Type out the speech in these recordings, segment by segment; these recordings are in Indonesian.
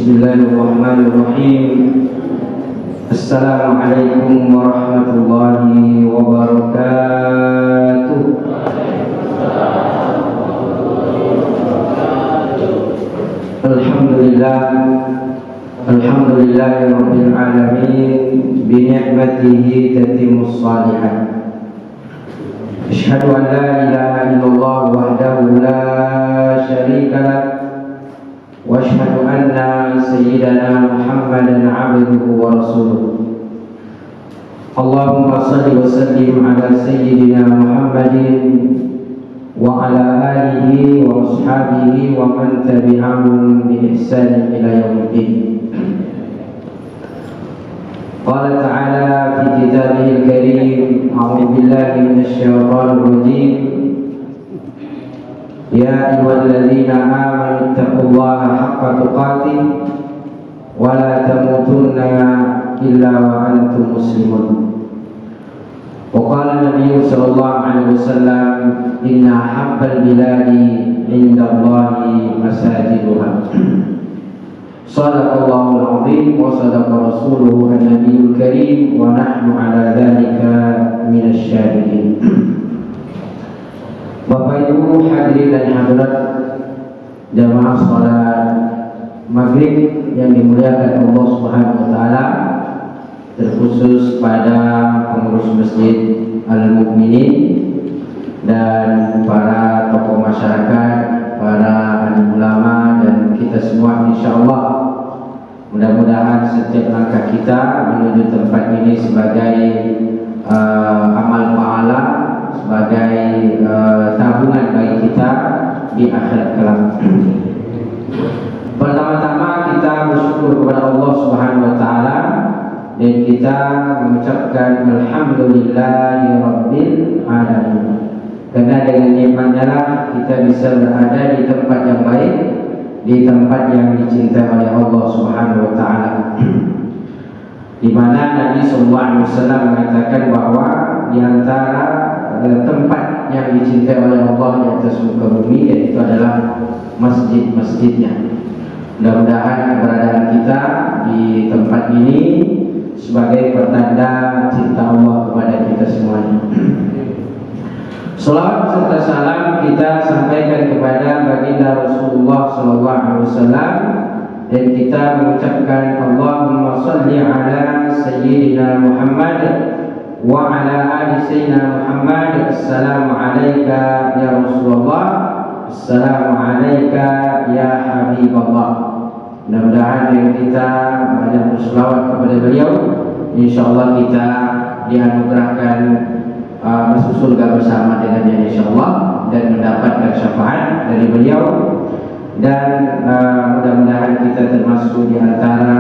Bismillahirrahmanirrahim. Assalamualaikum warahmatullahi wabarakatuh. Alhamdulillahirabbil alamin bi ni'matihi tatimmus shalihat. Asyhadu an la ilaha illallah wahdahu la syarika lah wa asyhadu anna sayyidana Muhammadan 'abduhu wa rasuluh. Allahumma shalli wa sallim ala sayyidina Muhammadin wa ala alihi wa ashabihi wa man tabi'ahum bi ihsan ila yaumiddin. Qala ta'ala fi kitabihil karim, a'udzu billahi minasy syaithanir rajim. Ya ayyuhalladzina amanu taqullaha haqqa tuqatih wa la tamutunna illa wa antum muslimun. Wa qala Nabi sallallahu alaihi wasallam, inna habbal biladi 'indallahi masajiduha. Shadaqallahul azim wa sadaqa rasuluhu an-nabiyul karim wa nahnu ala dzalika minasy syahidin. Bapak Ibu hadirin dan hadirat jamaah salat maghrib yang dimuliakan Allah Subhanahu wa taala, terkhusus pada pengurus Masjid Al-Mukminin dan para tokoh masyarakat, para alim ulama dan kita semua, insyaallah mudah-mudahan setiap langkah kita menuju tempat ini sebagai amal pahala, sebagai tabungan bagi kita di akhirat kelak. Pertama-tama kita bersyukur kepada Allah Subhanahu wa taala dan kita mengucapkan alhamdulillahirabbil alamin. Karena dengan nikmatnya lah kita bisa berada di tempat yang baik, di tempat yang dicintai oleh Allah Subhanahu wa taala. Di mana Nabi sallallahu alaihi wasallam mengatakan bahwa di antara tempat yang dicintai oleh Allah di atas muka bumi yaitu adalah masjid-masjidnya. Mudah-mudahan keberadaan kita di tempat ini sebagai pertanda cinta Allah kepada kita semuanya. Salawat serta salam kita sampaikan kepada baginda Rasulullah sallallahu alaihi wasallam dan kita mengucapkan Allahumma shalli ala sayyidina Muhammad wa ala ali sayyidina Muhammad. Assalamu alayka ya Rasulullah, assalamu alayka ya Habiballah. Mudah-mudahan dengan kita banyak berselawat kepada beliau, insyaallah kita dianugerahkan masuk surga bersama dengannya insyaallah dan mendapatkan syafaat dari beliau, dan mudah-mudahan kita termasuk di antara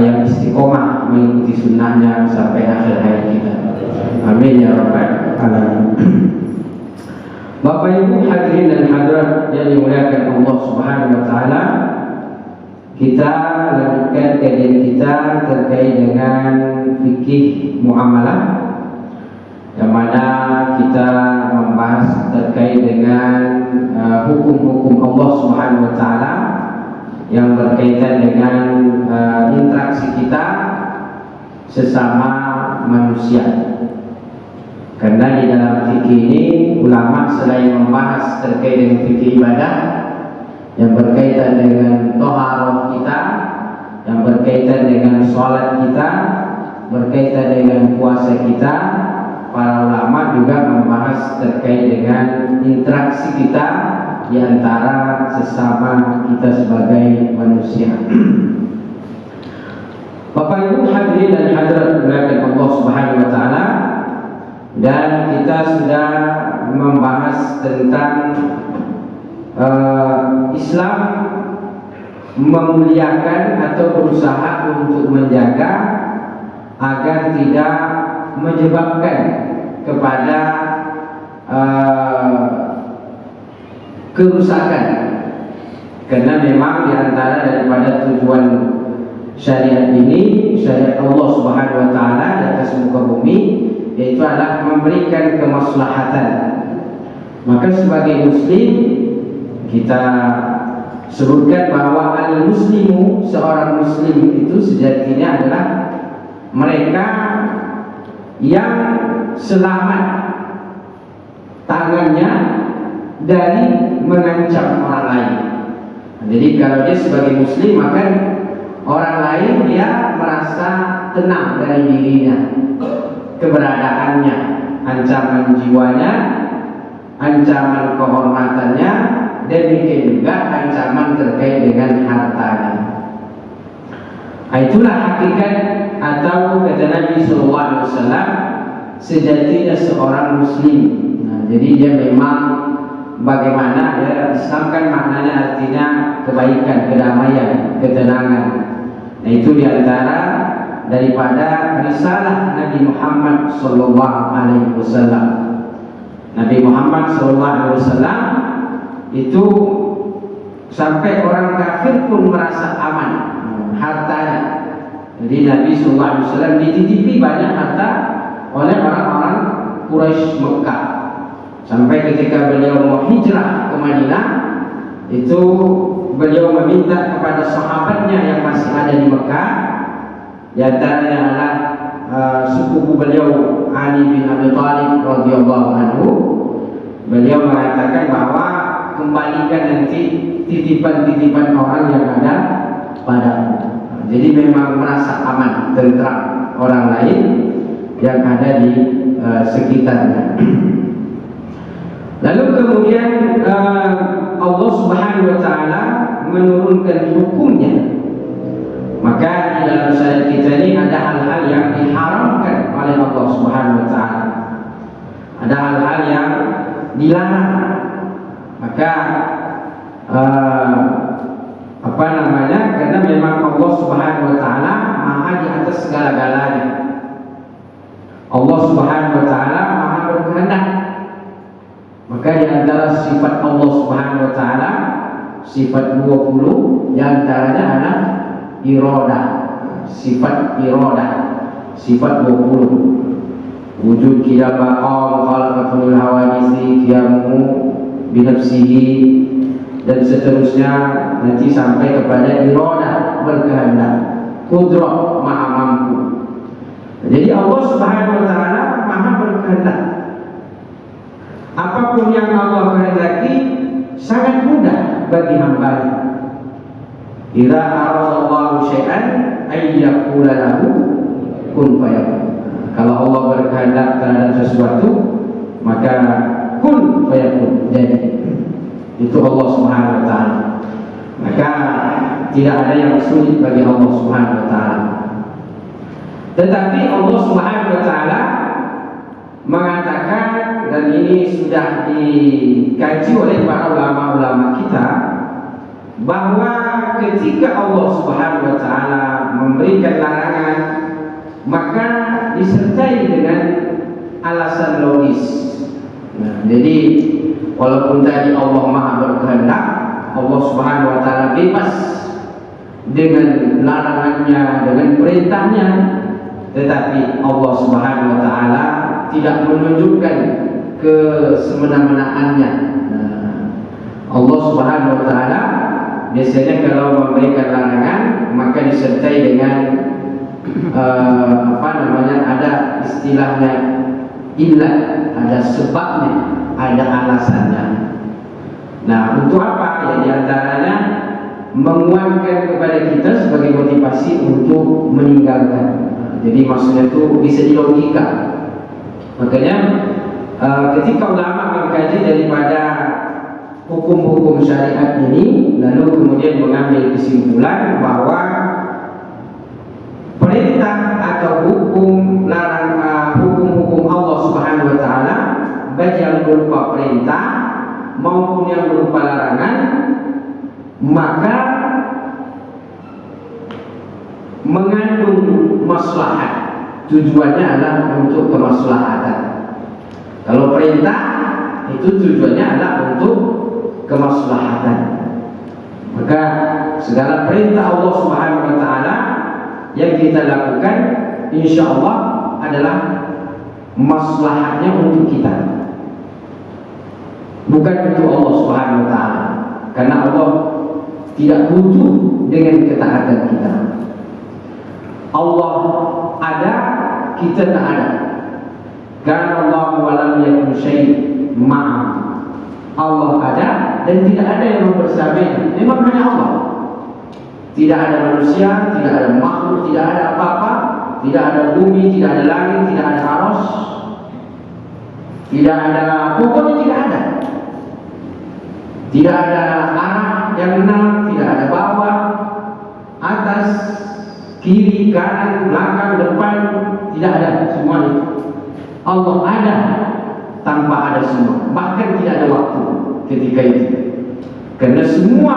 yang istiqomah mengikuti sunnahnya sampai akhir hayat kita. Amin ya rabbal alamin. Bapak Ibu hadirin dan hadirat yang dimuliakan Allah Subhanahu wa taala, kita lanjutkan kajian kita terkait dengan fikih muamalah, yang mana kita membahas terkait dengan hukum-hukum Allah Subhanahu wa taala yang berkaitan dengan interaksi kita sesama manusia. Karena di dalam fikih ini ulama selain membahas terkait dengan fikih ibadah yang berkaitan dengan thaharah kita, yang berkaitan dengan sholat kita, berkaitan dengan puasa kita, para ulama juga membahas terkait dengan interaksi kita di antara sesama kita sebagai manusia. Bapak Ibu hadirin dan hadirat dimuliakan Allah Subhanahu wa taala, dan kita sudah membahas tentang Islam memuliakan atau berusaha untuk menjaga agar tidak menyebabkan kepada kerusakan. Karena memang diantara daripada tujuan syariat ini, syariat Allah Subhanahu wa taala di atas muka bumi, yaitu adalah memberikan kemaslahatan. Maka sebagai muslim kita sebutkan bahwa al-muslimu, seorang muslim itu sejatinya adalah mereka yang selamat tangannya dari mengancam orang lain. Jadi kalau dia sebagai muslim, maka orang lain dia merasa tenang dari dirinya, keberadaannya, ancaman jiwanya, ancaman kehormatannya, dan mungkin juga ancaman terkait dengan hartanya. Itulah hakikat atau kata Nabi SAW, sejatinya seorang muslim. Jadi dia memang bagaimana ya, Islam kan maknanya artinya kebaikan, kedamaian, ketenangan. Nah itu diantara daripada risalah Nabi Muhammad SAW. Nabi Muhammad SAW itu sampai orang kafir pun merasa aman hartanya. Jadi Nabi SAW dititipi banyak harta oleh orang-orang Quraisy Mekah. Sampai ketika beliau mau hijrah ke Madinah, itu beliau meminta kepada sahabatnya yang masih ada di Mekah, di antaranya adalah sepupu beliau Ali bin Abi Thalib radhiyallahu anhu. Beliau mengatakan bahwa kembalikan nanti titipan-titipan orang yang ada padamu. Jadi memang merasa aman, tentram orang lain yang ada di sekitarnya. Lalu kemudian Allah Subhanahu wa taala menurunkan hukumnya. Maka di dalam syariat kita ini ada hal-hal yang diharamkan oleh Allah Subhanahu wa taala. Ada hal-hal yang dilarang. Maka karena memang Allah Subhanahu wa taala maha di atas segala-galanya. Allah Subhanahu wa taala maha berkehendak. Maka di antara sifat Allah Subhanahu wa taala, sifat 20 di antaranya adalah iradah. Sifat iradah, sifat 20. Wujud qiyam maqam, khalaqatul hawadisi, qiyamu binafsihi, dan seterusnya nanti sampai kepada iradah, berkehendak, qudrah, maha mampu. Jadi Allah Subhanahu wa taala maha berkehendak. Apapun yang Allah kehendaki sangat mudah bagi hamba-Nya. Idza aradallahu syai'an ay yaqula lahu kun fayakun. Kalau Allah berkehendak terhadap sesuatu, maka kun fayakun, jadi. Itu Allah Subhanahu wa taala. Maka tidak ada yang sulit bagi Allah Subhanahu wa taala. Tetapi Allah Subhanahu wa taala mengatakan, dan ini sudah dikaji oleh para ulama-ulama kita, bahwa ketika Allah Subhanahu wa taala memberikan larangan, maka disertai dengan alasan logis. Nah, jadi walaupun tadi Allah maha berkehendak, Allah Subhanahu wa taala bebas dengan larangannya, dengan perintahnya, tetapi Allah Subhanahu wa taala tidak menunjukkan kesemena-menaannya. Allah Subhanahu wa taala biasanya kalau memberikan larangan maka disertai dengan ada istilahnya illah, ada sebabnya, ada alasannya. Nah, untuk apa? Ya, di antaranya menguatkan kepada kita sebagai motivasi untuk meninggalkan. Jadi maksudnya itu bisa dilogika. Makanya ketika ulama mengkaji daripada hukum-hukum syariat ini, lalu kemudian mengambil kesimpulan bahwa perintah atau hukum hukum Allah Subhanahu wa taala, baik yang berupa perintah maupun yang berupa larangan, maka mengandung maslahat. Tujuannya adalah untuk kemaslahatan. Kalau perintah itu tujuannya adalah untuk kemaslahatan. Maka segala perintah Allah Subhanahu wa taala yang kita lakukan, insya Allah adalah maslahatnya untuk kita, bukan untuk Allah Subhanahu wa taala. Karena Allah tidak butuh dengan ketaatan kita. Allah ada, kita tak ada. Karena Allah walam yakun syai' ma'a. Allah ada dan tidak ada yang bersamanya. Memang hanya Allah. Tidak ada manusia, tidak ada makhluk, tidak ada apa-apa, tidak ada bumi, tidak ada langit, tidak ada aras, tidak ada, pokoknya tidak ada. Tidak ada arah yang benar, tidak ada bawah, atas, kiri, kanan, belakang, depan, tidak ada semua itu. Allah ada tanpa ada semua, bahkan tidak ada waktu ketika itu. Karena semua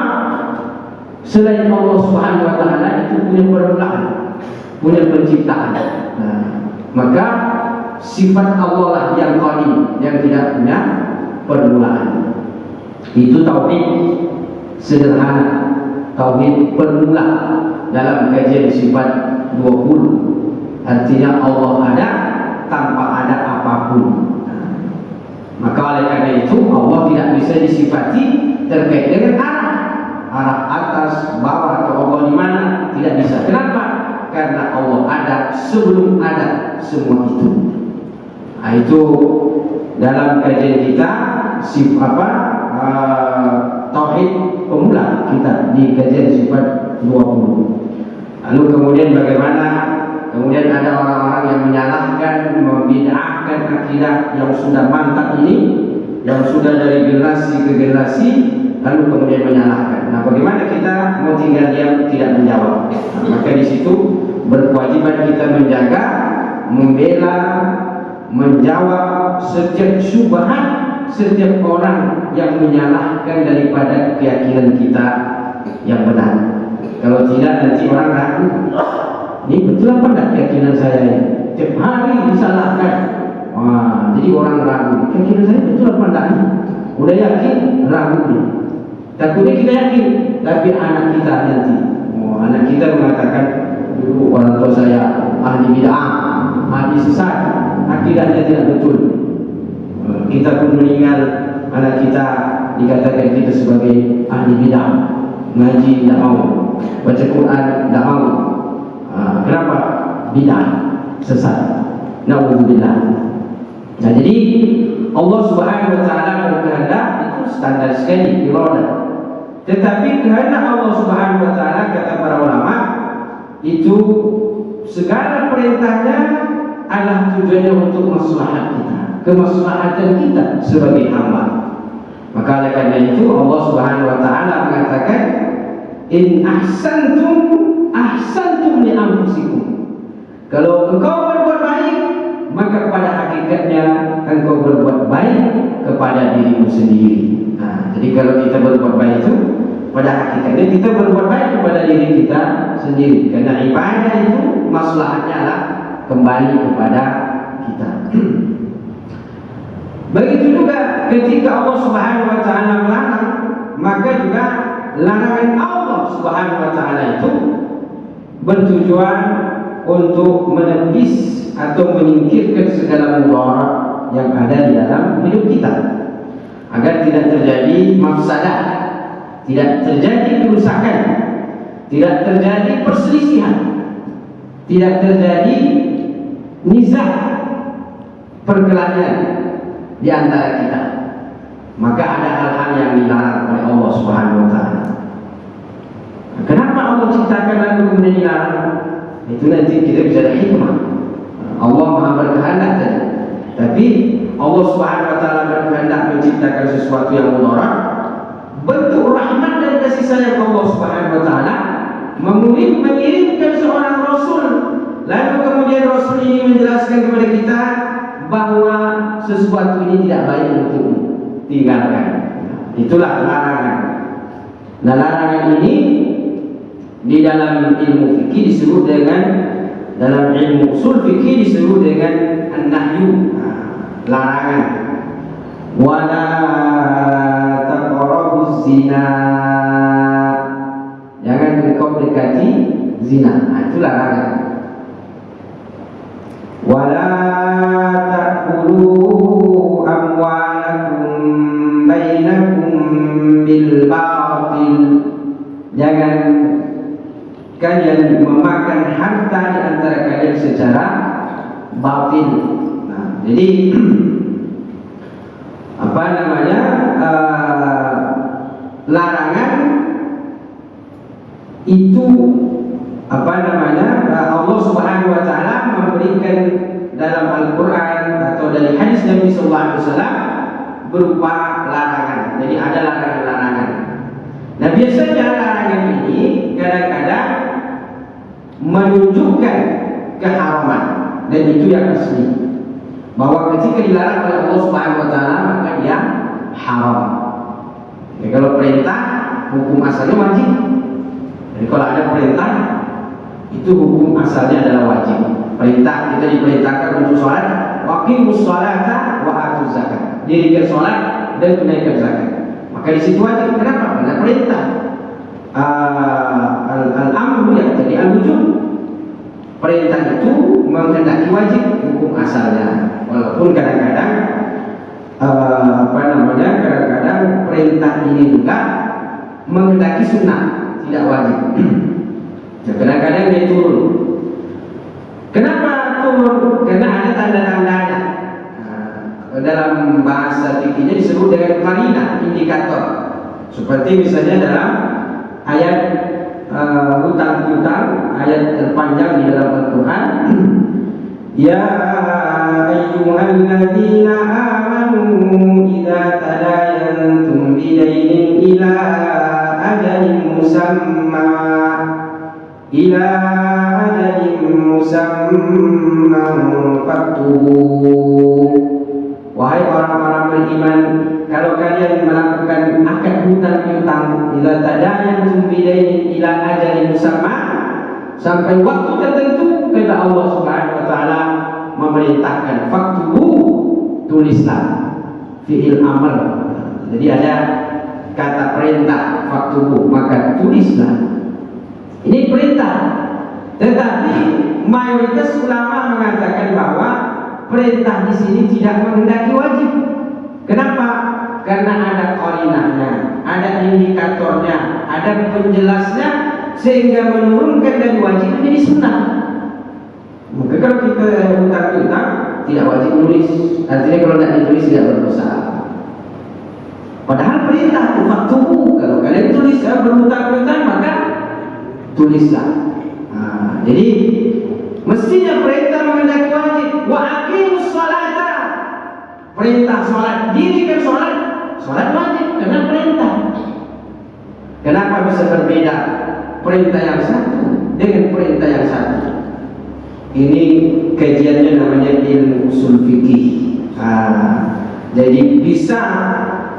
selain Allah Subhanahu wa taala itu punya permulaan, punya penciptaan. Nah, maka sifat Allah lah yang qadim, yang tidak punya permulaan. Itu tauhid sederhana, tauhid permula dalam kajian sifat 20. Artinya Allah ada tanpa ada apapun. Maka oleh karena itu Allah tidak bisa disifati terkait dengan arah atas, bawah, atau Allah di mana, tidak bisa. Kenapa? Karena Allah ada sebelum ada semua itu. Nah, itu dalam kajian kita tauhid pemula kita di kajian sifat 20. Lalu kemudian bagaimana? Kemudian ada orang-orang yang menyalahkan, membid'ahkan akidah yang sudah mantap ini, yang sudah dari generasi ke generasi, lalu kemudian menyalahkan. Nah, bagaimana kita mau tinggal diam tidak menjawab? Nah, maka di situ berkewajiban kita menjaga, membela, menjawab setiap syubhat, setiap orang yang menyalahkan daripada keyakinan kita yang benar. Kalau tidak nanti orang ragu, ini betul apa enggak keyakinan saya ini? Tiap hari disalahkan. Wah, jadi orang ragu, keyakinan saya betul apa enggak ini? Udah yakin, ragu nih. Takutnya kita yakin, tapi anak kita nanti, anak kita mengatakan, dulu orang tua saya ahli bid'ah, ahli sesat, akidahnya tidak betul. Kita pun meninggal, anak kita dikatakan kita sebagai ahli bid'ah, ngaji tidak mau, baca Quran tidak mau. Kenapa? Bid'ah, sesat. Na'udzubillah. Nah, jadi Allah Subhanahu wa taala berkehendak itu standar sekali iradah. Tetapi kehendak Allah Subhanahu wa taala, kata para ulama, itu segala perintahnya adalah tujuannya untuk maslahat kita, kemaslahatan kita sebagai hamba. Maka oleh karena itu Allah Subhanahu wa taala mengatakan, in ahsantum li anfusikum. Kalau engkau berbuat baik, maka pada hakikatnya engkau berbuat baik kepada dirimu sendiri. Nah, jadi kalau kita berbuat baik itu pada hakikatnya kita berbuat baik kepada diri kita sendiri. Karena ibadah itu maslahatnya adalah kembali kepada kita. Begitu juga ketika Allah Subhanahu wa taala melarang, maka juga larangan Allah Subhanahu wa taala itu bertujuan untuk menepis atau menyingkirkan segala mudarat yang ada di dalam hidup kita, agar tidak terjadi mafsadah, tidak terjadi kerusakan, tidak terjadi perselisihan, tidak terjadi nizah, perkelahian di antara kita. Maka ada hal-hal yang dilarang oleh Allah Subhanahu wa taala. Kenapa Allah ciptakan lalu kemudian dilarang? Itu nanti kita bisa ada hikmah. Allah Maha berkehendak tadi. Tapi Allah Subhanahu wa taala berkehendak menciptakan sesuatu yang mudarat, bentuk rahmat dan kasih sayang Allah Subhanahu wa taala, mengirimkan seorang rasul. Lalu kemudian rasul ini menjelaskan kepada kita bahwa sesuatu ini tidak baik untuk tinggalkan. Itulah larangan. Nah, larangan ini di dalam ilmu fikih disebut dengan, dalam ilmu usul fikih disebut dengan an-nahyu, larangan. Wala taqrabuz zina, jangan engkau dekati zina. Nah, itu larangan. Wala ta'kulu amwalakum bainakum bil batil, Jangan kalian memakan harta di antara kalian secara batil. Nah, jadi apa namanya, larangan itu apa namanya, Allah Subhanahu wa taala memberikan dalam Al-Qur'an atau dari hadis Nabi sallallahu alaihi wasallam berupa larangan. Jadi ada larangan-larangan. Nah, biasanya larangan ini kadang-kadang menunjukkan keharaman, dan itu yang asli, bahwa ketika dilarang oleh Allah Subhanahu wa taala maka dia haram. Ya, kalau perintah hukum asalnya wajib. Jadi kalau ada perintah itu hukum asalnya adalah wajib. Perintah, kita diperintahkan untuk sholat, waqimus sholata wa atuz zakat. Dirikan sholat dan tunaikan zakat. Maka di situ wajib. Kenapa? Karena perintah. Al-amru ya, jadi al-wujub. Perintah itu menghendaki wajib, hukum asalnya. Walaupun kadang-kadang kadang-kadang perintah ini juga menghendaki sunnah, tidak wajib. Kadang-kadang dia turun. Kenapa turun? Karena ada tanda-tandanya. Dalam bahasa fikihnya disebut dengan qarinah, indikator. Seperti misalnya dalam ayat hutang-hutang, ayat terpanjang di dalam Al-Quran. Ya ayyuhalladzina amanu idza tadayantum bidainin ila ajalin musamma faktubu. Wahai orang-orang beriman, kalau kalian melakukan akad hutang piutang, idza tadayantum bidainin ila ajalin musamma, sampai waktu tertentu, kata Allah Subhanahu wa taala memerintahkan faktubu, tulislah, fi'il amr. Jadi ada kata perintah faktubu, maka tulislah. Ini perintah. Tetapi mayoritas ulama mengatakan bahwa perintah di sini tidak menghendaki wajib. Kenapa? Karena ada qarinahnya, ada indikatornya, ada penjelasnya, sehingga menurunkan dari wajib menjadi sunnah. Maka kalau kita hutang-hutang tidak wajib menulis, artinya kalau tidak ditulis tidak berdosa. Padahal perintah itu faktubu, kalau kalian tulis berhutang-hutang maka tulislah. Nah, jadi mestinya perintah menghendaki wajib. Wa aqimus sholata, perintah sholat, dirikan sholat, sholat wajib karena perintah. Kenapa bisa berbeda perintah yang satu dengan perintah yang satu? Ini kajiannya namanya ilmu usul fikih. Jadi bisa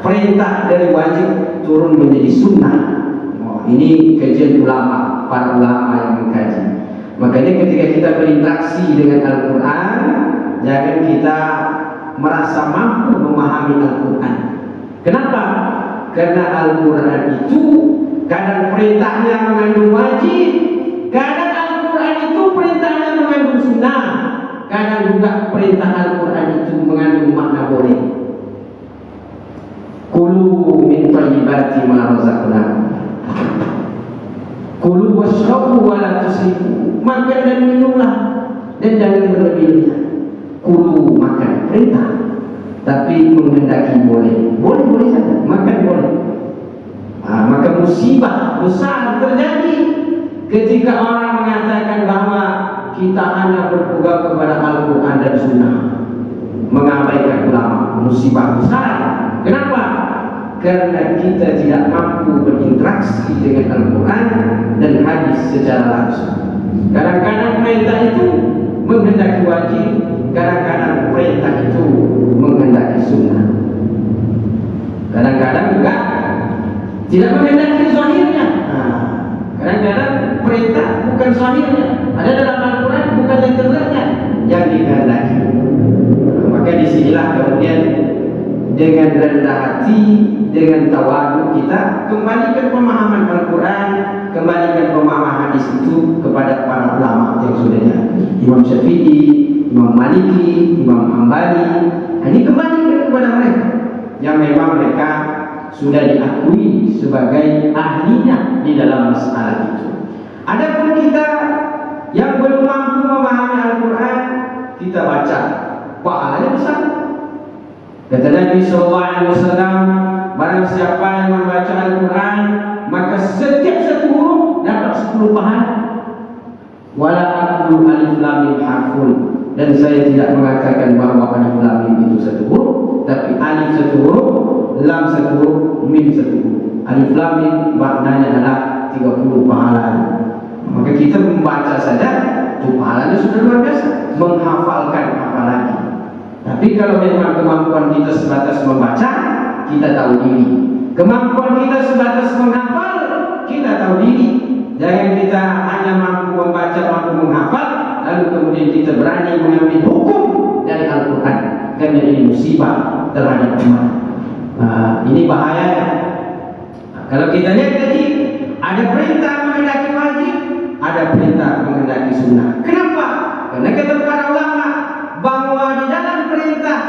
perintah dari wajib turun menjadi sunnah. Ini kajian ulama, para ulama yang mengkaji. Makanya ketika kita berinteraksi dengan Al-Quran, jangan kita merasa mampu memahami Al-Quran. Kenapa? Karena Al-Quran itu kadang perintahnya mengandung wajib, kadang Al-Quran itu perintahnya mengandung sunnah, kadang juga perintah Al-Quran itu mengandung makna boleh. Kulu min thayyibati ma razaqnakum, kulu washrabu wa la tusrifu, makan dan minumlah dan jangan berlebihan. Kulu, makan, perintah, tapi menghendaki boleh, boleh saja, makan boleh. Maka musibah besar terjadi ketika orang mengatakan bahwa kita hanya berpegang kepada Al-Quran dan Sunnah, mengabaikan ulama. Musibah besar. Kenapa? Karena kita tidak mampu berinteraksi dengan Al-Quran dan hadis secara langsung. Kadang-kadang perintah itu menghendaki wajib, kadang-kadang perintah itu menghendaki sunnah. Kadang-kadang juga tidak menghendaki zahirnya. Kadang-kadang perintah bukan zahirnya, ada dalam Al-Quran bukan letternya yang dikehendaki. Maka disinilah kemudian dengan rendah hati, dengan tawadu kita kembalikan pemahaman Al-Quran, kembalikan pemahaman hadis itu kepada para ulama yang sudah ada. Imam Syafi'i, Imam Maliki, Imam Hambali. Ini kembalikan kepada mereka yang memang mereka sudah diakui sebagai ahlinya di dalam masalah itu. Adapun kita yang belum mampu memahami Al-Quran, kita baca, pahalanya besar. Kata Nabi SAW, barang siapa yang membaca Al-Quran, maka setiap satu huruf dapat 10 pahala. Wala aqulu alif lam mim harfun, dan saya tidak mengatakan bahwa alif lam mim itu satu huruf, tapi alif satu huruf, lam satu huruf, mim satu huruf. Alif lam mim maknanya adalah 30 pahala. Maka kita membaca saja, itu pahalanya sudah luar biasa. Menghafalkan apalagi. Tapi kalau memang kemampuan kita sebatas membaca, kita tahu diri. Kemampuan kita sebatas menghafal, kita tahu diri. Jangan kita hanya mampu membaca, mampu menghafal, lalu kemudian kita berani mengambil hukum dari Al-Quran. Karena ini musibah terhadap umat. Ini bahayanya. Kalau kita lihat tadi, ada perintah menghendaki wajib, ada perintah menghendaki sunnah. Kenapa? Karena kata para ulama bahwa di dalam perintah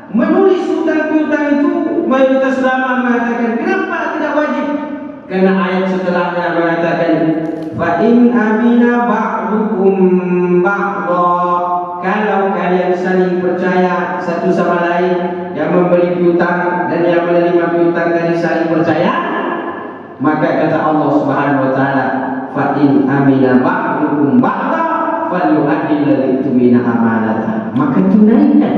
menulis hutang piutang itu mayoritas ulama mengatakan kenapa tidak wajib? Karena ayat setelahnya mengatakan fa in amina ba'dukum ba'dha, kalau kalian saling percaya satu sama lain, yang memberi piutang dan yang menerima piutang dari saling percaya, maka kata Allah Subhanahu wa taala fa in amina ba'dukum ba'dha falyu'addi alladhi tumina amanata, maka tunaikan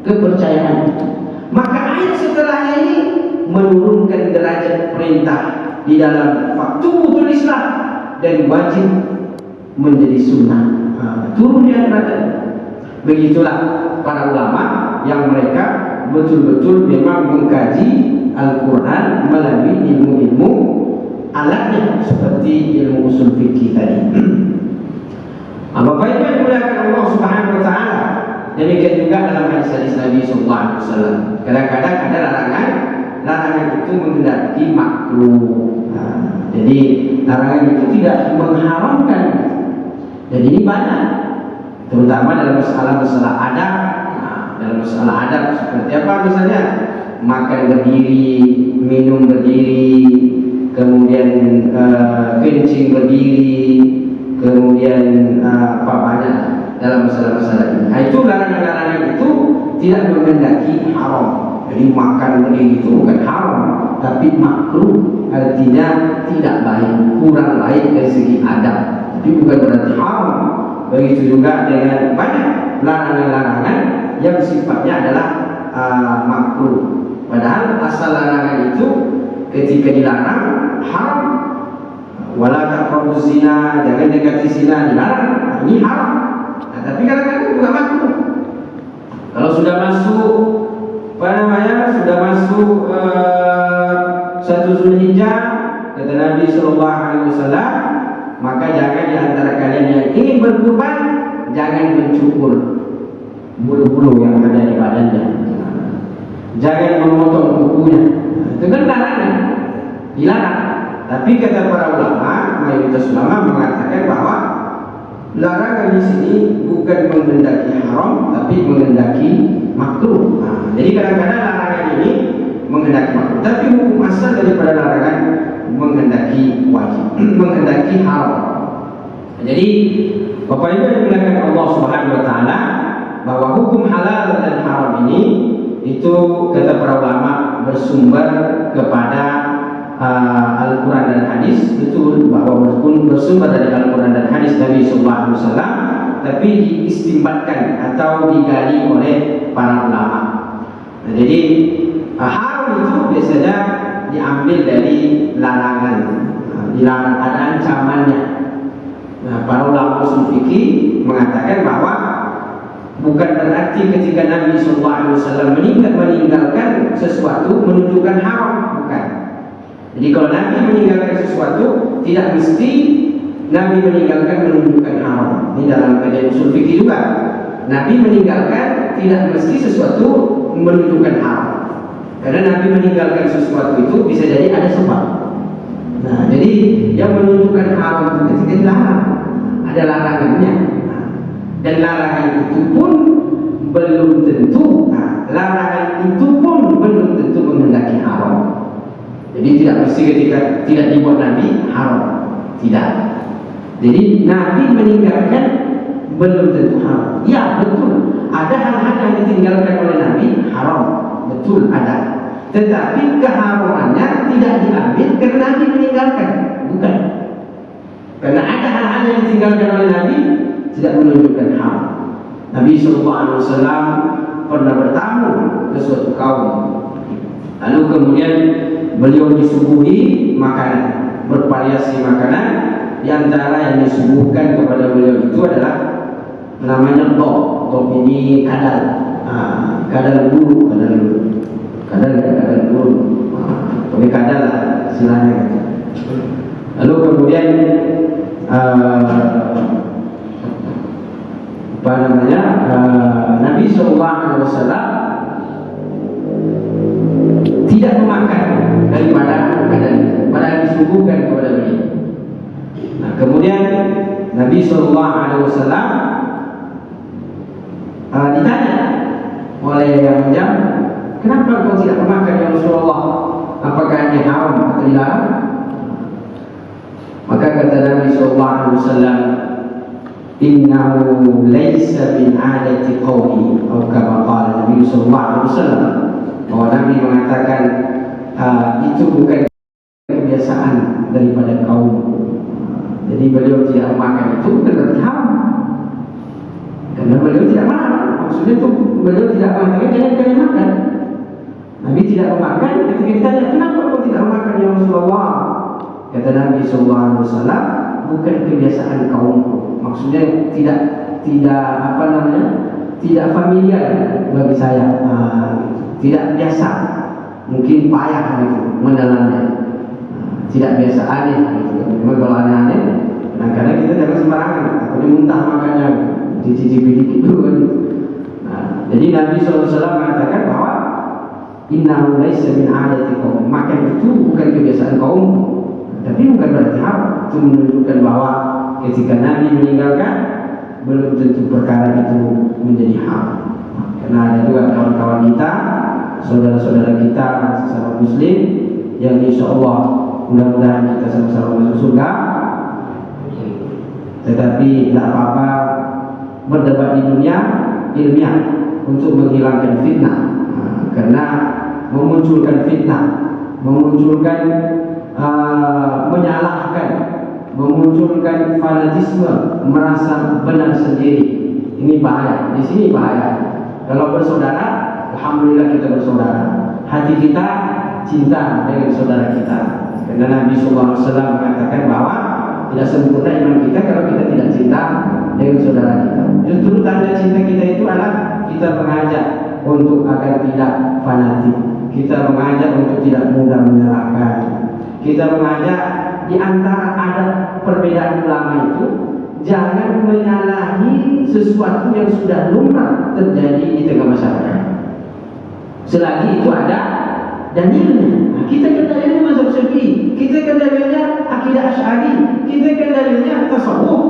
kepercayaan itu. Maka ayat setelahnya ini menurunkan derajat perintah di dalam faktu tulislah dari wajib menjadi sunnah, turun di atas. Begitulah para ulama yang mereka betul-betul memang mengkaji Al-Quran melalui ilmu-ilmu alatnya seperti ilmu usul fikih tadi. Bapak Ibu yang dimuliakan Allah Subhanahu wa taala, demikian juga dalam hadis Nabi sallallahu alaihi wasallam. Kadang-kadang ada larangan itu menghendaki makruh. Jadi larangan itu tidak mengharamkan. Jadi ini banyak, terutama dalam masalah adab. Dalam masalah adab seperti apa misalnya? Makan berdiri, minum berdiri, kemudian kencing berdiri, kemudian apa banyak dalam masalah-masalah ini. Itu larangan-larangan itu tidak menghendaki haram. Jadi makan berdiri itu bukan haram, tapi makruh, artinya tidak baik, kurang baik dari segi adab. Tapi bukan berarti haram. Begitu juga dengan banyak larangan-larangan yang sifatnya adalah makruh. Padahal asal larangan itu ketika dilarang haram. Wala taqrabuz zina, jangan dekati zina, dilarang. Ini haram. Nah, tapi kadang-kadang juga makruh. Kalau sudah masuk sudah masuk satu Zulhijjah, kata Nabi sallallahu alaihi wasallam, maka jangan di antara kalian yang ingin berkurban jangan mencukur bulu-bulu yang ada di badannya. Jangan memotong kukunya. Itu kan larangan, dilarang. Tapi kata para ulama, mayoritas ulama mengatakan bahwa larangan di sini bukan menghendaki haram, tapi menghendaki makruh. Jadi kadang-kadang larangan ini menghendaki makruh, tapi hukum asal daripada larangan menghendaki wajib, menghendaki haram. Jadi Bapak Ibu yang dimuliakan Allah Subhanahu wa taala, bahwa hukum halal dan haram ini itu kata para ulama bersumber kepada Al-Quran dan hadis. Betul bahwa bersumber dari Al-Quran dan hadis Nabi sallallahu alaihi wasallam, tapi diistimbatkan atau digali oleh para ulama. Nah, jadi haram itu biasanya diambil dari larangan. Dilarang, ada ancamannya. Nah, para ulama usul fikih mengatakan bahwa bukan berarti ketika Nabi sallallahu alaihi wasallam meninggalkan sesuatu menunjukkan haram, bukan. Jadi kalau Nabi meninggalkan sesuatu, tidak mesti Nabi meninggalkan menunjukkan haram. Ini dalam kajian usul fikih juga. Nabi meninggalkan tidak mesti sesuatu menunjukkan haram. Karena Nabi meninggalkan sesuatu itu bisa jadi ada sebab. Nah, jadi yang menunjukkan haram itu ketika dilarang, ada larangannya. Dan larangan itu pun belum tentu. Larangan itu pun belum tentu menghendaki haram. Jadi tidak mesti ketika tidak dibuat Nabi haram, tidak. Jadi Nabi meninggalkan belum tentu haram. Ya betul, ada hal-hal yang ditinggalkan oleh Nabi haram, betul ada. Tetapi keharamannya tidak diambil karena Nabi meninggalkan, bukan. Karena ada hal-hal yang ditinggalkan oleh Nabi tidak menunjukkan haram. Nabi SAW pernah bertamu ke suatu kaum, lalu kemudian beliau disuguhi makanan, bervariasi makanan. Di antara yang disuguhkan kepada beliau itu adalah namanya dok. Dok ini kadal, kadal bulu, kadal bulu. Ini kadal lah istilahnya. Lalu kemudian Nabi SAW tidak memakan daripada kadal itu, padahal disuguhkan kepada beliau. Nah, kemudian Nabi SAW ditanya oleh yang menjawab, kenapa kau tidak memakan ya Rasulullah? Apakah ini haram atau dilarang? Maka kata Nabi SAW, innahu laysa min adati qawmi, atau kama qala Nabi SAW, bahwa Nabi mengatakan itu bukan kebiasaan daripada kaum. Jadi beliau tidak makan itu bukan berarti haram, karena beliau tidak makan. Maksudnya itu beliau tidak mengatakan jangan kalian makan. Nabi tidak memakan. Ketika ditanya kenapa kau tidak makan ya Rasulullah, kata Nabi SAW, bukan kebiasaan kaumku. Maksudnya tidak familiar bagi saya, tidak biasa, mungkin payah gitu menelannya, tidak biasa, aneh gitu. Memang kalau aneh-aneh, kadang-kadang kita jangan sembarangan, takutnya muntah makannya, dicicipi dikit dulu kan. Nah, jadi Nabi SAW mengatakan bahwa innahu laysa min adati qaum, makan itu bukan kebiasaan kaum, tapi bukan berarti haram. Itu menunjukkan bahwa ketika Nabi meninggalkan, belum tentu perkara itu menjadi haram. Karena ada juga kawan-kawan kita, saudara-saudara kita sesama Muslim yang insya Allah mudah-mudahan kita sama-sama masuk surga, tetapi tidak apa-apa berdebat di dunia ilmiah untuk menghilangkan fitnah, karena memunculkan fitnah, memunculkan menyalahkan, memunculkan fanatisme, merasa benar sendiri, ini bahaya. Di sini bahaya. Kalau bersaudara, alhamdulillah kita bersaudara, hati kita cinta dengan saudara kita. Karena Nabi SAW mengatakan bahwa tidak sempurna iman kita kalau kita tidak cinta dengan saudara kita. Justru tanda cinta kita itu adalah kita mengajak untuk agar tidak fanatik, kita mengajak untuk tidak mudah menyalahkan, kita mengajak di antara ada perbedaan ulama itu jangan menyalahi sesuatu yang sudah lumrah terjadi di tengah masyarakat. Selagi itu ada dalilnya. Nah, kita kan dalilnya mazhab Syafi'i, kita kan dalilnya akidah Asy'ari, kita kan dalilnya tasawuf.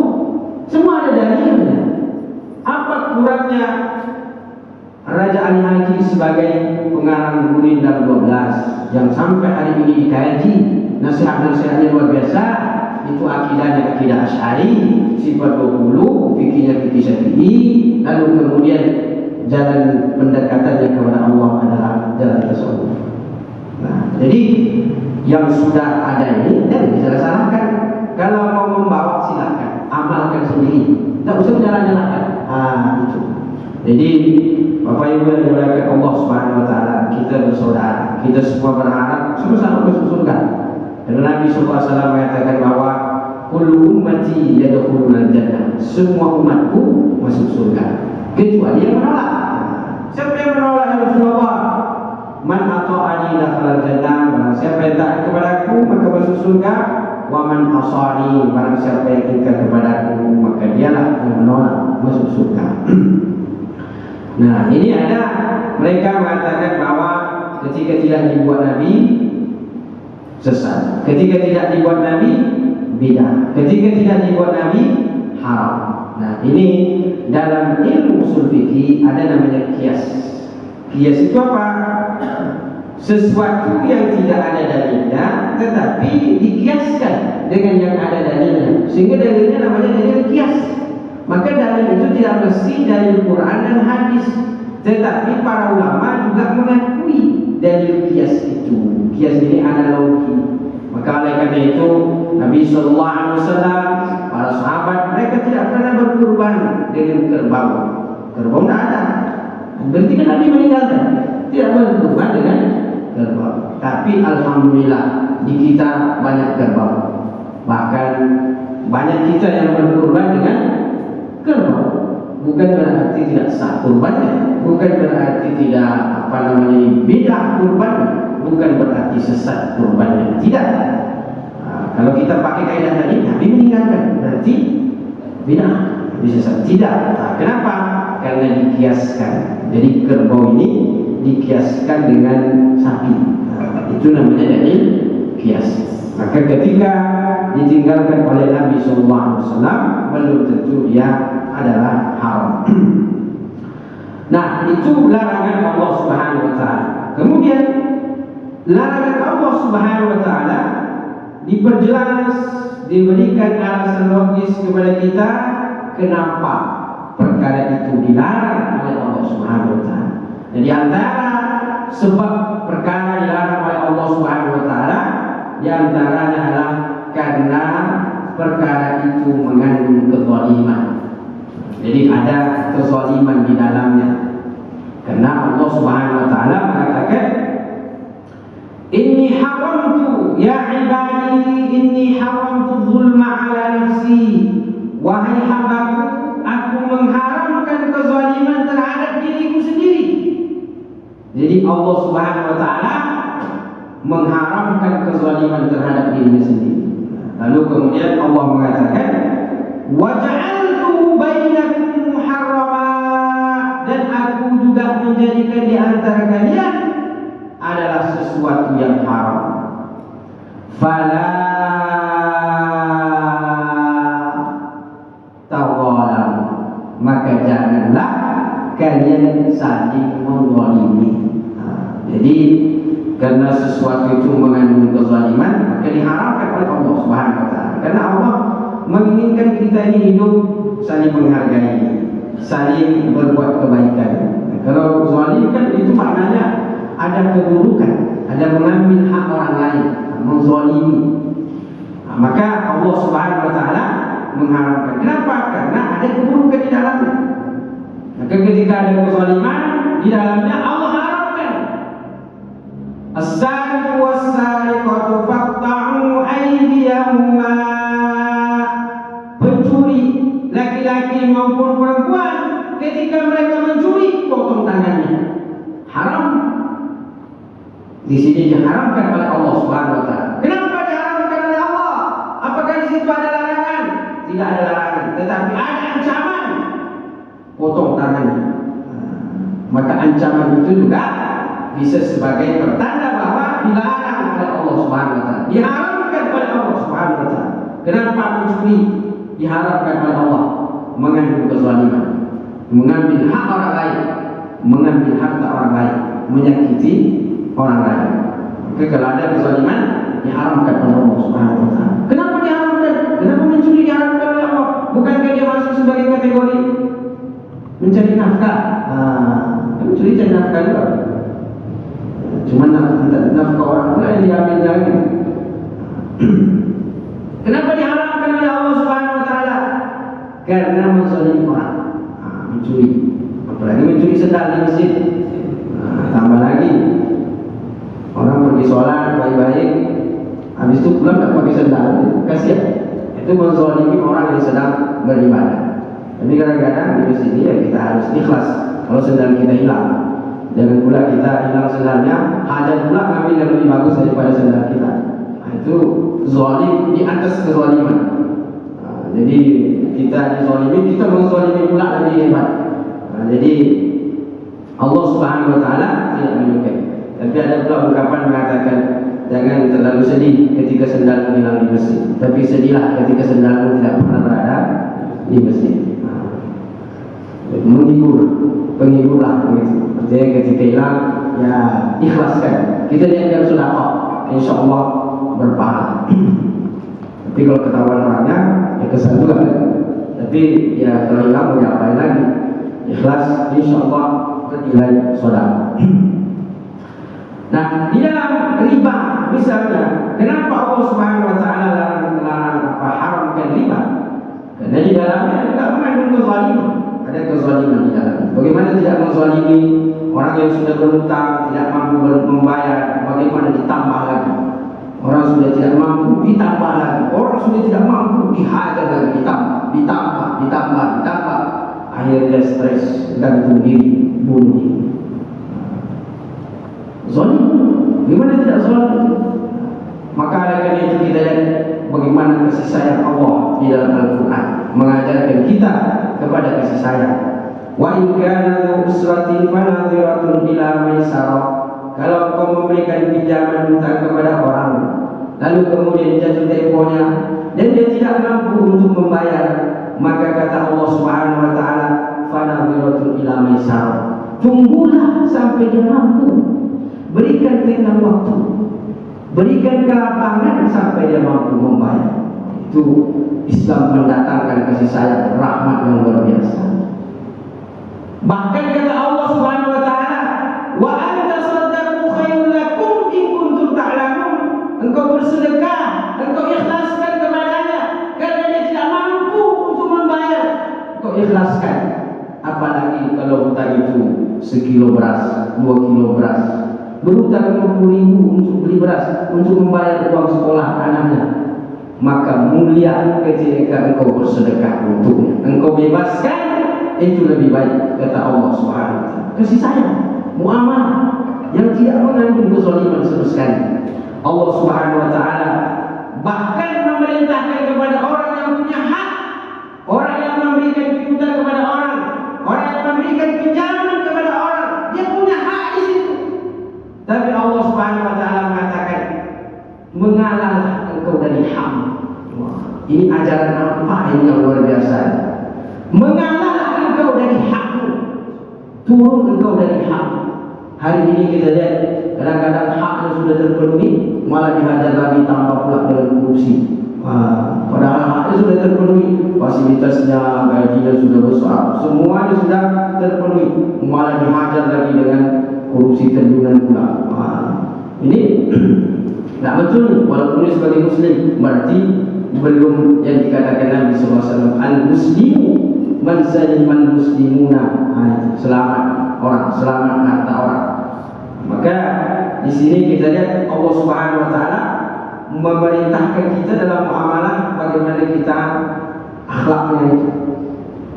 Semua ada dalilnya. Apa kurangnya Raja Ali Haji sebagai pengarang Gurindam 12 yang sampai hari ini dikaji, nasihat-nasihatnya luar biasa. Itu akidahnya akidah Asy'ari, sifat 20, fikihnya fikih Syafi'i, lalu kemudian jalan pendekatannya kepada Allah adalah jalan tasawuf. Nah, jadi yang sudah ada ini jangan disalah-salahkan. Kalau mau membawa silakan, amalkan sendiri, tidak usah menyalah-nyalahkan. Itu. Jadi Bapak Ibu yang dimuliakan Allah Subhanahu Wa Taala, kita bersaudara, kita semua berharap sama-sama masuk surga. Karena Nabi SAW mengatakan bahwa kullu ummati yadkhulul jannah, semua umatku masuk surga kecuali yang menolak. Siapa yang menolak ya Rasulullah? Man ata'ani dakhala jannah, barang siapa yang taat kepadaku maka masuk surga. Wa man asani, barang siapa yang ingkar kepadaku maka dialah yang menolak masuk surga. Nah, ini ada mereka mengatakan bahwa ketika tidak dibuat Nabi sesat, ketika tidak dibuat Nabi bidah, ketika tidak dibuat Nabi haram. Nah, ini dalam ilmu usul fikih ada namanya qiyas. Qiyas itu apa? sesuatu yang tidak ada dalilnya tetapi dikiaskan dengan yang ada dalilnya, sehingga dalilnya namanya dalil kias. Maka dalil itu tidak mesti dalil Quran dan hadis, tetapi para ulama juga mengakui dalil kias itu. Kias ini analogi. Maka oleh karena itu Nabi Sallallahu Alaihi Wasallam, para sahabat, mereka tidak pernah berkurban dengan kerbau. Kerbau tidak ada. Berarti kan Nabi meninggalkan. Tidak berkurban dengan kerbau. Tapi alhamdulillah di kita banyak kerbau. Bahkan banyak kita yang berkurban dengan kerbau. Bukan berarti tidak sah kurbannya, bukan berarti tidak bid'ah kurbannya, bukan berarti sesat kurbannya. Tidak. Kalau kita pakai kaidah tadi, Nabi meninggalkan, berarti bid'ah, bisa sesat. Tidak. Kenapa? Karena dikiaskan. Jadi kerbau ini dikiaskan dengan sapi. Itu namanya dalil kias. Maka ketika ditinggalkan oleh Nabi SAW, belum tentu dia adalah haram. Nah, itu larangan Allah Subhanahu wa taala. Kemudian larangan Allah Subhanahu wa taala diperjelas, diberikan alasan logis kepada kita kenapa perkara itu dilarang oleh Allah Subhanahu wa taala. Dan di antara sebab perkara dilarang oleh Allah Subhanahu wa taala, di antaranya adalah karena perkara itu mengandung kezaliman. Jadi ada kezaliman di dalamnya. Karena Allah Subhanahu wa taala mengatakan, "Inni haramtu ya ibadi, inni haramtu zulma ala nafsi." Wahai hambaku, aku mengharamkan kezaliman terhadap diriku sendiri. Jadi Allah Subhanahu wa taala mengharamkan kezaliman terhadap dirinya sendiri. Lalu kemudian Allah mengatakan, "Waja'altu bainakum muharrama," dan aku juga menjadikan di antara kalian adalah sesuatu yang haram. Fala tawalam, maka janganlah kalian saling menzalimi. Jadi karena sesuatu itu mengandung kezaliman, maka diharamkan oleh Allah Subhanahu wa taala. Karena Allah menginginkan kita ini hidup saling menghargai, saling berbuat kebaikan. Kalau zalim kan itu maknanya ada keburukan, ada mengambil hak orang lain, menzalimi. Maka Allah Subhanahu wa taala mengharamkan. Kenapa? Karena ada keburukan di dalamnya. Maka ketika ada kezaliman di dalamnya, Allah haramkan. As-sariqu was-sariqatu faqta'u aydiyahuma. Pencuri laki-laki maupun perempuan, ketika mereka mencuri, potong tangannya. Haram. Di sini diharamkan oleh Allah Subhanahu wa taala. Kenapa diharamkan oleh Allah? Apakah di situ ada larangan? Tidak ada larangan, tetapi ada ancaman. Potong tangannya. Maka ancaman itu juga bisa sebagai pertanda bahwa dilarang oleh Allah Subhanahu wa taala. Diharamkan oleh Allah Subhanahu wa taala. Kenapa mencuri diharamkan oleh Allah? Mengandung kezaliman, mengambil hak orang lain, mengambil harta orang lain, menyakiti orang lain. Maka kalau ada kezaliman diharamkan oleh Allah Subhanahu wa taala. Kenapa diharamkan? Kenapa mencuri diharamkan oleh Allah? Bukankah dia masuk sebagai kategori mencari nafkah? Mencuri cari nafkah juga. Cuma nafkah orang pula yang diambil lagi. Kenapa diharamkan oleh Allah Subhanahu wa taala? Karena menzalimi orang. Mencuri. Apalagi mencuri sendal di masjid. Tambah lagi orang pergi sholat baik-baik, habis itu pulang tak pakai sendal, kasihan. Itu menzalimi orang yang sedang beribadah. Tapi kadang-kadang di masjid ini ya kita harus ikhlas kalau sendal kita hilang. Jangan pula kita hilang sendalnya, hajat pula ngambil yang lebih bagus daripada sendal kita. Itu zalim di atas kezaliman. Jadi kita dizalimi, kita menzalimi pula lebih hebat. Jadi Allah Subhanahu wa taala tidak menyukai. Tapi ada pula ungkapan mengatakan, jangan terlalu sedih ketika sendal hilang di masjid, tapi sedihlah ketika sendal tidak pernah berada di masjid. Menghibur, penghibur lah begitu. Artinya ketika hilang, ya ikhlaskan. Kita niatkan sedekah, insya Allah berpahala. Tapi kalau ketahuan orangnya, ya kesal juga kan. Tapi ya kalau hilang mau diapain lagi? Ikhlas, insya Allah bernilai sedekah. Nah, di dalam riba misalnya, kenapa Allah Subhanahu Wa Taala larang haramkan riba? Karena di dalamnya juga mengandung kezaliman. Ada kezaliman di dalam. Bagaimana tidak menzalimi orang yang sudah berhutang, tidak mampu membayar? Bagaimana ditambah lagi? Orang sudah tidak mampu ditambah lagi. Orang sudah tidak mampu dihajar lagi, ditambah. Akhirnya stres, gantung diri, bunuh diri. Zalim, gimana tidak zalim? Maka oleh itu kita lihat bagaimana kasih sayang Allah di dalam Al-Quran mengajarkan kita kepada kasih sayang. Wa in kana usratin fanadhiratun ila maisarah. Kalau kau memberikan pinjaman hutang kepada orang, lalu kemudian jatuh temponya dan dia tidak mampu untuk membayar, maka kata Allah Subhanahu Wa Taala, fanadhiratun ila maisarah. Tunggulah sampai dia mampu. Berikan tenggang waktu, berikan kelapangan sampai dia mampu membayar. Itu Islam mendatangkan kasih sayang, rahmat yang luar biasa. Bahkan kata Allah Subhanahu Wa Taala, wa anta saddaqu khairul lakum in kuntum ta'lamun. Engkau bersedekah, engkau ikhlaskan kepadanya karena dia tidak mampu untuk membayar. Engkau ikhlaskan. Apalagi kalau hutang itu sekilo beras, 2 kilo beras. Berhutang 50.000 untuk beli beras, untuk membayar uang sekolah anaknya, maka mulia ketika engkau bersedekah untuknya, engkau bebaskan, itu lebih baik kata Allah Subhanahu Wa Taala. Kasih sayang, muamalah yang tidak mengandung kezaliman sama sekali. Allah Subhanahu Wa Taala bahkan memerintahkan kepada orang yang punya hak, orang yang memberikan piutang kepada orang yang memberikan pinjaman kepada orang, dia punya hak di situ. Tapi Allah Subhanahu Wa Taala mengatakan, mengalahlah engkau dari hak. Ini ajaran apa ini yang luar biasa? Mengalahlah engkau dari hakmu, turun engkau dari hak. Hari ini kita lihat kadang-kadang hak yang sudah terpenuhi malah dihajar lagi tambah pula dengan korupsi. Padahal haknya sudah terpenuhi, fasilitasnya, gajinya sudah besar, semuanya sudah terpenuhi, malah dihajar lagi dengan korupsi terjunan pula. Ini tidak betul. Walaupun dia sebagai Muslim, berarti belum yang dikatakan Nabi SAW, al-muslimu man saliman muslimuna. Selamat orang, selamat harta orang. Maka di sini kita lihat Allah Subhanahu Wa Taala memerintahkan kita dalam muamalah bagaimana kita akhlaknya itu.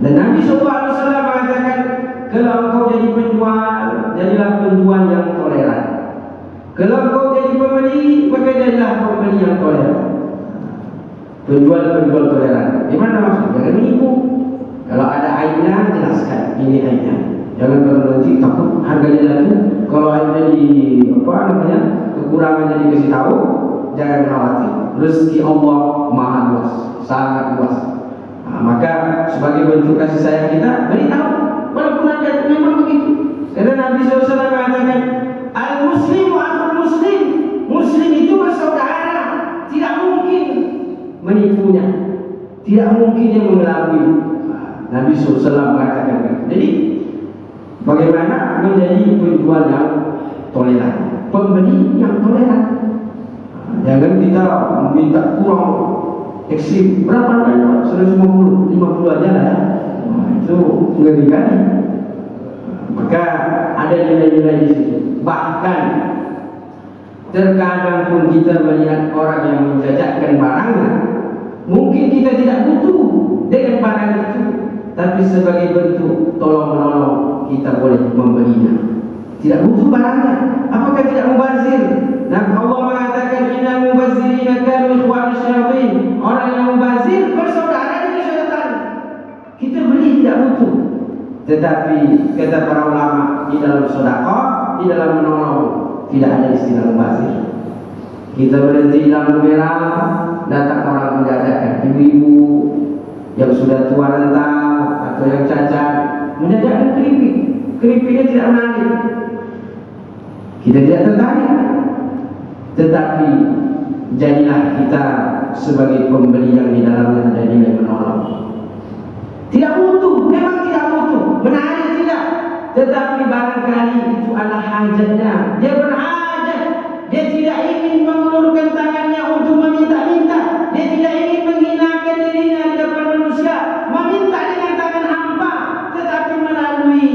Dan Nabi SAW mengatakan, kalau engkau jadi penjual, jadilah penjual yang toleran. Kalau engkau jadi pembeli, maka jadilah pembeli yang toleran. Penjual toleran. Gimana maksudnya? Jangan menipu. Kalau ada aibnya, jelaskan ini aibnya. Jangan kalau nanti takut harganya jatuh. Kalau aibnya kekurangannya dikasih tahu, jangan khawatir. Rezeki Allah maha luas, sangat luas. Maka sebagai bentuk kasih sayang kita, beritahu. Walaupun ada memang begitu. Karena Nabi SAW mengatakan, al-muslimu akhul muslim. Muslim itu bersaudara. Tidak mungkin menipunya, tidak mungkin yang mengelabui. Nabi SAW mengatakan. Jadi bagaimana menjadi penjual yang toleran, pembeli yang toleran. Jangan kita minta kurang ekstrim. Berapa kan? 150, 50 aja lah. Itu mengerikan. Maka ada nilai-nilai di situ. Bahkan terkadang pun kita melihat orang yang menjajakan barangnya, mungkin kita tidak butuh dengan barang itu, tapi sebagai bentuk tolong-menolong kita boleh membelinya. Tidak butuh barangnya. Apakah tidak mubazir? Nah, Allah mengatakan innal mubazzirina kanu ikhwana syayatin. Orang yang mubazir bersaudara dengan syaitan. Kita beli tidak butuh. Tetapi kata para ulama, di dalam sedekah, di dalam menolong, tidak ada istilah mubazir. Kita berhenti di lampu merah, datang orang menjajakan, ibu-ibu yang sudah tua renta atau yang cacat menjajakan keripik. Keripiknya tidak menarik, kita tidak tertarik. tetapi jadilah kita sebagai pembeli yang di dalamnya ada nilai menolong. Tidak butuh, memang tidak butuh, benar tidak. Tetapi barangkali itu adalah hajatnya. Dia berhajat, dia tidak ingin mengulurkan tangannya untuk meminta-minta. Dia tidak ingin menghinakan dirinya di depan manusia, meminta dengan tangan hampa. Tetapi melalui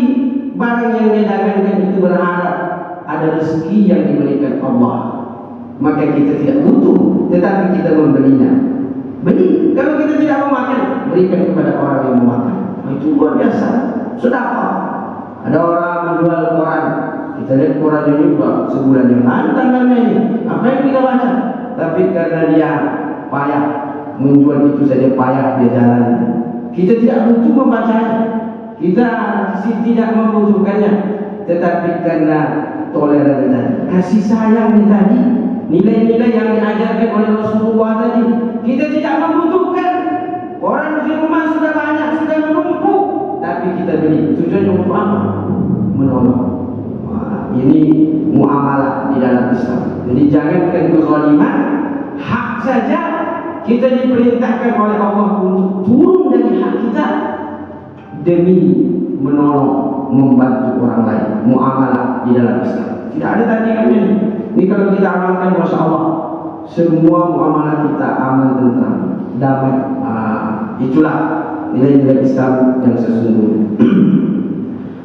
barang yang dia dagangkan itu berharap ada rezeki yang diberikan Allah. Maka kita tidak butuh, tetapi kita membelinya. Beli, kalau kita tidak mau makan, berikan kepada orang yang mau makan. Itu luar biasa. Sedekah. Ada orang menjual koran, kita lihat koran ini juga sebulan yang lalu tanggalnya ini. Apa yang kita baca? Tapi karena dia payah menjual itu saja, payah dia jalan. Kita tidak butuh membacanya, kita tidak membutuhkannya, tetapi karena toleransi tadi, kasih sayang tadi, nilai-nilai yang diajarkan oleh Rasulullah tadi, kita tidak membutuhkan. Orang di rumah sudah banyak, sudah menumpuk, tapi kita beli. Tujuannya untuk apa? Menolong. Ini muamalah di dalam Islam. Jadi jangankan kezaliman, hak saja kita diperintahkan oleh Allah untuk turun dari hak kita demi menolong, membantu orang lain. Muamalah di dalam Islam tidak ada tandingannya. Ini kalau kita amalkan, masya Allah, semua muamalah kita aman, tentram, damai. Itulah nilai-nilai Islam yang sesungguhnya.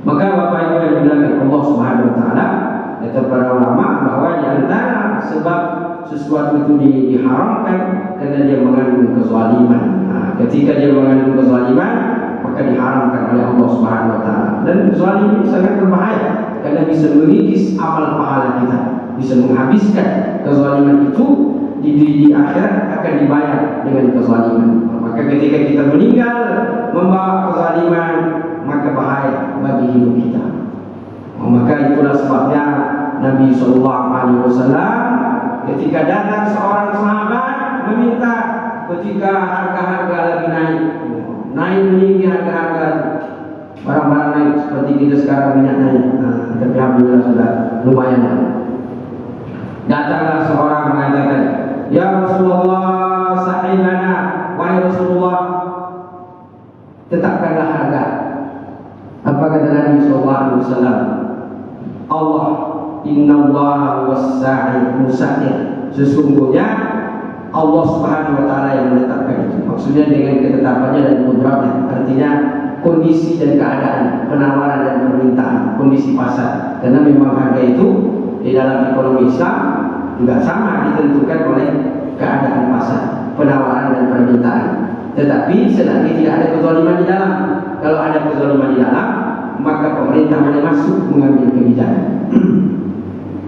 Maka Bapak Ibu yang dimuliakan Allah Subhanahu wa taala, kata para ulama bahwa di antara sebab sesuatu itu diharamkan karena dia mengandung kezaliman. Ketika dia mengandung kezaliman, maka diharamkan oleh Allah Subhanahu wa taala. Dan zalim ini sangat berbahaya karena bisa mengikis amal pahala kita, bisa menghabiskan. Kezaliman itu di akhirat akan dibayar dengan kezaliman. Maka ketika kita meninggal membawa kezaliman, maka bahaya bagi hidup kita. Maka itulah sebabnya Nabi SAW ketika datang seorang sahabat meminta, ketika harga-harga lagi naik meninggi harga-harga barang-barang naik seperti kita sekarang, minyak naik, tapi alhamdulillah sudah lumayan. Datanglah seorang mengatakan, ya Rasulullah, sahilana, wahai Rasulullah, tetapkanlah harga. Apa kata Nabi SAW? Allah, innallaha was-sa'il musa'ir. Sesungguhnya Allah Subhanahu wa taala yang menetapkan itu. Maksudnya dengan ketetapannya dan kudratnya. Artinya kondisi dan keadaan, penawaran dan permintaan, kondisi pasar. Karena memang harga itu di dalam ekonomi Islam juga sama, ditentukan oleh keadaan pasar, penawaran dan permintaan. Tetapi selagi tidak ada kezaliman di dalam. Kalau ada kezaliman di dalam, maka pemerintah boleh masuk mengambil kebijakan.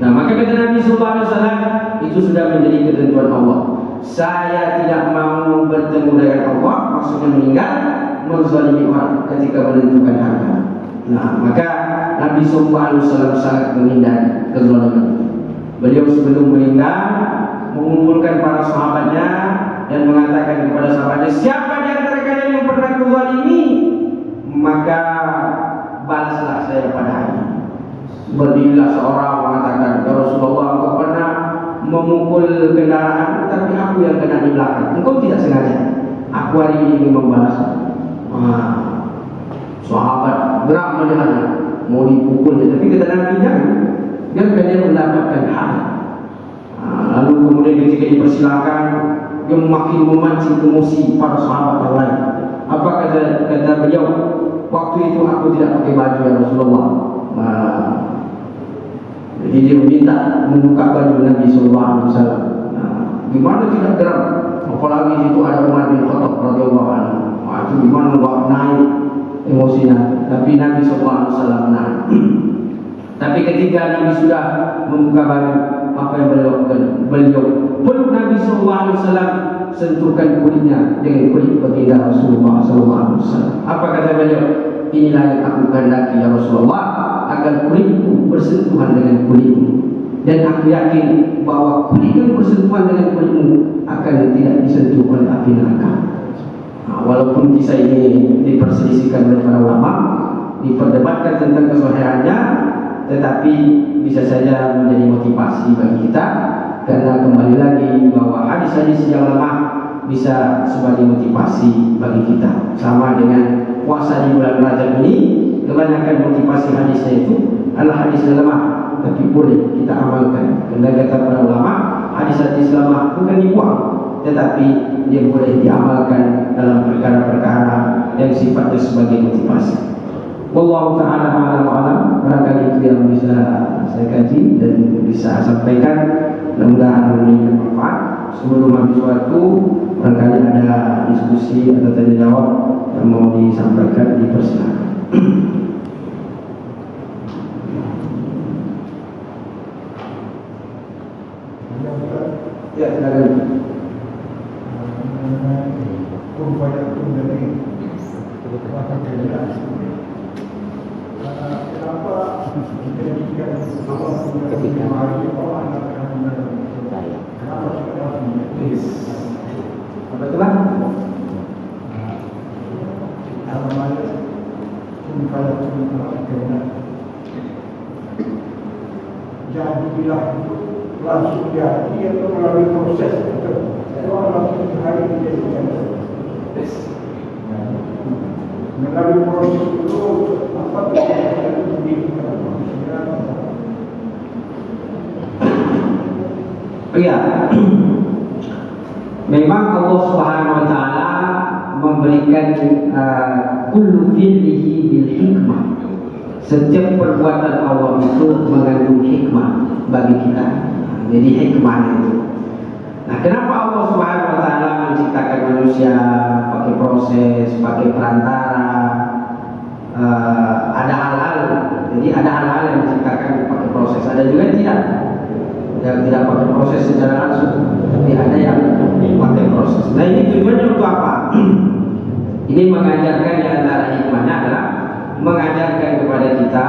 Nah, maka kata Nabi SAW, itu sudah menjadi ketentuan Allah. Saya tidak mau bertemu dengan Allah, maksudnya meninggal, menzalimi orang ketika menentukan harga. Nah, maka Nabi SAW sangat menghindari kezaliman. Beliau sebelum meninggal mengumpulkan para sahabatnya dan mengatakan kepada sahabatnya, siapa di antara kalian yang pernah kezalimi, maka balaslah saya pada hari ini. Berdirilah seorang mengatakan, ya Rasulullah, engkau pernah memukul kendaraan, tapi aku yang kena di belakang. Engkau tidak sengaja. Aku hari ini ingin membalas. Sahabat gerak melihatnya, mau dipukulnya, tapi kata Nabi jangan. Biarkan dia mendapatkan hak. Lalu kemudian ketika dipersilakan, dia makin memancing emosi para sahabat yang lain. Apa kata beliau? Waktu itu aku tidak pakai baju ya Rasulullah. Jadi dia meminta membuka baju Nabi SAW. Gimana tidak geram? Apalagi itu ada Umar bin Khattab radhiyallahu anhu. Itu gimana nggak naik emosinya? Tapi Nabi SAW menahan. Tapi ketika Nabi sudah membuka baju, apa yang beliau lakukan? Beliau peluk Nabi SAW, sentuhkan kulitnya dengan kulit baginda Rasulullah SAW. Apa kata beliau? Inilah yang aku kehendaki ya Rasulullah, agar kulitku bersentuhan dengan kulitmu. Dan aku yakin bahwa kulit yang bersentuhan dengan kulitmu akan tidak disentuh oleh api neraka. Walaupun kisah ini diperselisihkan oleh para ulama, diperdebatkan tentang kesahihannya, tetapi bisa saja menjadi motivasi bagi kita karena kembali lagi bahwa hadis-hadis yang lemah bisa sebagai motivasi bagi kita. Sama dengan puasa di bulan Rajab ini, kebanyakan motivasi hadisnya itu adalah hadis yang lemah, tapi boleh kita amalkan. Karena kata para ulama, hadis-hadis lemah bukan dibuang, tetapi dia boleh diamalkan dalam perkara-perkara yang sifatnya sebagai motivasi. Wallahu ta'ala a'lam. Barangkali itu yang bisa saya kaji dan bisa sampaikan, mudah-mudahan memberikan manfaat. Sebelum habis waktu, barangkali ada diskusi atau tanya jawab yang mau disampaikan, dipersilakan. Ya, silakan. Apa itu Bang? Jadilah langsung jadi atau melalui proses langsung hari ini melalui proses itu apa ya, memang Allah Subhanahu wa taala memberikan kullu fi'lihi bil hikmah. Setiap perbuatan Allah itu mengandung hikmah bagi kita. Jadi hikmahnya itu. Nah, kenapa Allah Subhanahu wa taala menciptakan manusia pakai proses, pakai perantara? Ada hal-hal, jadi ada hal-hal yang diciptakan pakai proses, ada juga yang tidak pakai proses secara langsung, tapi ada yang pakai proses. Nah, ini tujuannya untuk apa? Ini mengajarkan, di antara hikmahnya adalah mengajarkan kepada kita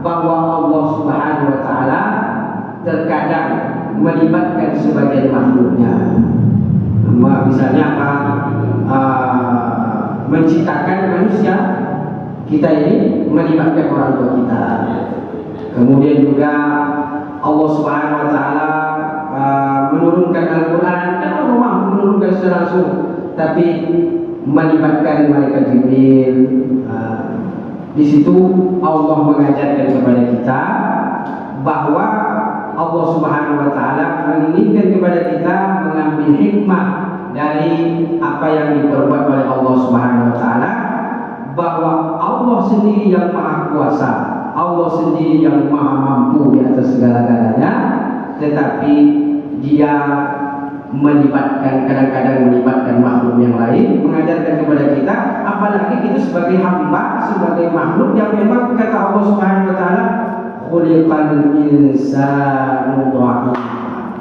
bahwa Allah Subhanahu wa taala terkadang melibatkan sebagian makhluknya. Misalnya apa? Menciptakan manusia kita ini melibatkan orang tua kita. Kemudian juga Allah Subhanahu wa taala menurunkan Al-Qur'an, dan Allah Maha menurunkan secara langsung, tapi melibatkan malaikat Jibril. Di situ Allah mengajarkan kepada kita bahwa Allah Subhanahu wa taala menginginkan kepada kita mengambil hikmah dari apa yang diperbuat oleh Allah Subhanahu wa taala, bahwa Allah sendiri yang maha kuasa, Allah sendiri yang maha mampu di atas segala-galanya, tetapi Dia kadang-kadang melibatkan makhluk yang lain, mengajarkan kepada kita, apalagi kita sebagai hamba, sebagai makhluk yang memang kata Allah Subhanahu wa taala, khuliqal insanu dha'ifa.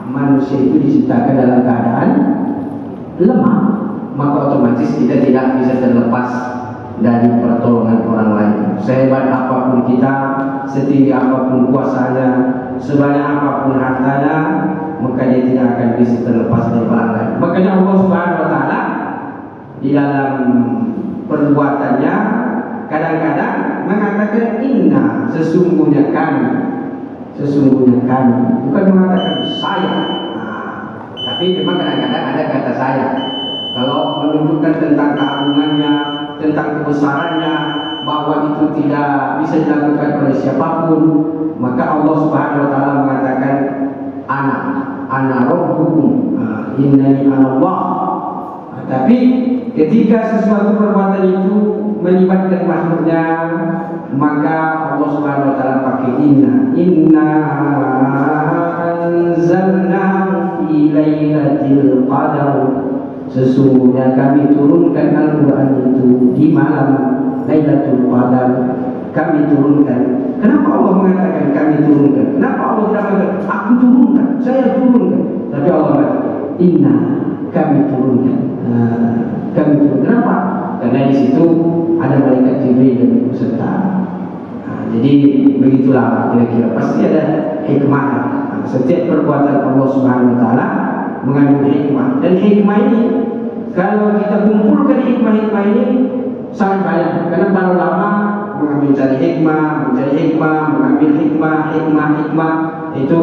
Manusia itu diciptakan dalam keadaan lemah, maka otomatis kita tidak bisa terlepas dari pertolongan orang lain. Sehebat apapun kita, setinggi apapun kuasanya, sebanyak apapun hartanya, maka dia tidak akan bisa terlepas dari orang lain. Makanya Allah Subhanahu wa taala di dalam perbuatannya kadang-kadang mengatakan inna, sesungguhnya kami, bukan mengatakan saya. Tapi memang kadang-kadang ada kata saya. Kalau menunjukkan tentang keagungannya, tentang kebesarannya, bahwa itu tidak bisa dilakukan oleh siapapun, maka Allah Subhanahu wa taala mengatakan ana rabbukum, innani anallah. Tapi ketika sesuatu perbuatan itu melibatkan makhluknya, maka Allah Subhanahu wa taala pakai inna anzalnahu fi lailatul qadar. Sesungguhnya kami turunkan Al-Quran itu di malam Lailatul Qadar. Kami turunkan. Kenapa Allah mengatakan kami turunkan? Kenapa Allah tidak mengatakan aku turunkan, saya turunkan? Tapi Allah mengatakan inna, kami turunkan. Kami turunkan. Kenapa? Karena di situ ada malaikat Jibril yang ikut serta. Jadi begitulah kira-kira, pasti ada hikmah. Setiap perbuatan Allah Subhanahu wa taala mengandung hikmah, dan hikmah ini kalau kita kumpulkan hikmah ini sangat banyak. Karena para ulama mengambil hikmah, mengambil hikmah hikmah itu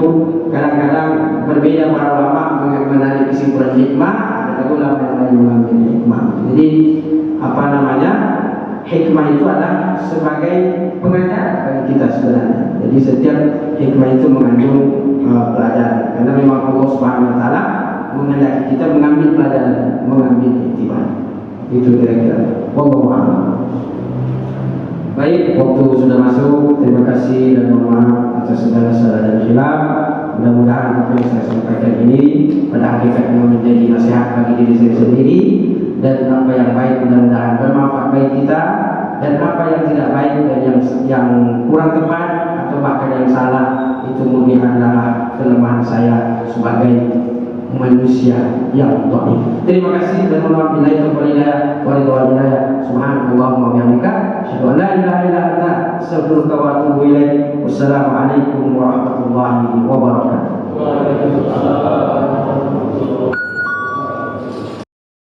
kadang-kadang berbeda para ulama menarik kesimpulan hikmah, ada ulama yang lain mengambil hikmah. Jadi apa namanya, hikmah itu adalah sebagai pengajar bagi kita sebenarnya. Jadi setiap hikmah itu mengandung pelajaran, karena memang Allah Subhanahu Wa Taala menghendaki kita mengambil pelajaran, mengambil iktibar. Itu kira-kira. Wallahu a'lam. Baik, waktu sudah masuk. Terima kasih dan mohon maaf atas segala salah dan khilaf. Mudah-mudahan apa yang saya sampaikan ini pada hakikatnya menjadi nasihat bagi diri saya sendiri, dan apa yang baik mudah-mudahan bermanfaat bagi kita, dan apa yang tidak baik dan yang kurang tepat atau bahkan yang salah itu mungkin adalah kelemahan saya sebagai manusia yang dhaif. Terima kasih dan mohon maaf bila itu walidaya walidaya. Subhanallahumma wa bihamdika asyhadu an la ilaha illa anta astaghfiruka wa atubu ilaik. Wassalamualaikum warahmatullahi wabarakatuh.